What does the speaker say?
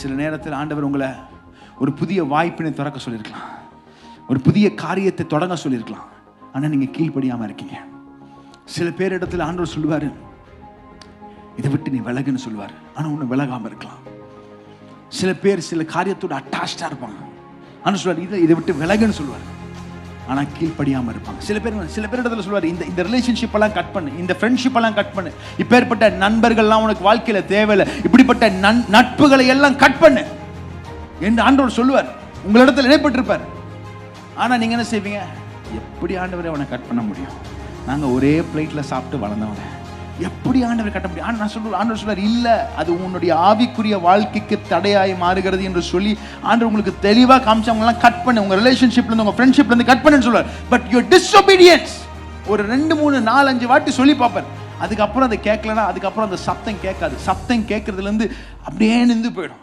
சில நேரத்தில் ஆண்டவர் உங்களை ஒரு புதிய வாய்ப்பினை திறக்க சொல்லியிருக்கலாம், ஒரு புதிய காரியத்தை தொடங்க சொல்லியிருக்கலாம். ஆனால் நீங்கள் கீழ்ப்படியாமல் இருக்கீங்க. சில பேர் இடத்துல ஆண்டவர் சொல்லுவார், இதை விட்டு நீ விலகுன்னு சொல்லுவார். ஆனால் ஒன்று விலகாமல் இருக்கலாம். சில பேர் சில காரியத்தோட அட்டாச்சாக இருப்பாங்க. ஆனால் சொல்லுவார், இதை விட்டு விலகுன்னு சொல்லுவார். ஆனால் கீழ்ப்படியாமல் இருப்பாங்க. சில பேர் இடத்துல சொல்லுவார், இந்த ரிலேஷன்ஷிப் எல்லாம் கட் பண்ணு, இந்த ஃப்ரெண்ட்ஷிப் எல்லாம் கட் பண்ணு, இப்பேற்பட்ட நண்பர்கள்லாம் உனக்கு வாழ்க்கையில தேவையில்லை, இப்படிப்பட்ட நட்புகளை எல்லாம் கட் பண்ணு என்று ஆண்டவர் சொல்லுவார். உங்களிடத்தில் இணைப்பட்டிருப்பார். ஆனால் நீங்கள் என்ன செய்வீங்க? எப்படி ஆண்டவரை அவனை கட் பண்ண முடியும்? நாங்கள் ஒரே பிளேட்டில் சாப்பிட்டு வளர்ந்தவங்க, எப்படி ஆண்டவரை கட்ட முடியும்? ஆண்டவர் சொல்றார், இல்லை, அது உன்னுடைய ஆவிக்குரிய வாழ்க்கைக்கு தடையாய் மாறுகிறது என்று சொல்லி ஆண்டவர் உங்களுக்கு தெளிவாக காமிச்சவங்கலாம் கட் பண்ணு, உங்கள் ரிலேஷன்ஷிப்லேருந்து உங்கள் ஃப்ரெண்ட்ஷிப்லேருந்து கட் பண்ணுன்னு சொல்லுவார். பட் யுவர் டிஸ்ஒபீடியன்ஸ் ஒரு 2 3 4 5 வாட்டி சொல்லி பார்ப்பார். அதுக்கப்புறம் அதை கேட்கலன்னா அதுக்கப்புறம் அந்த சத்தம் கேட்காது. சத்தம் கேட்கறதுலேருந்து அப்படியே நின்று போயிடும்.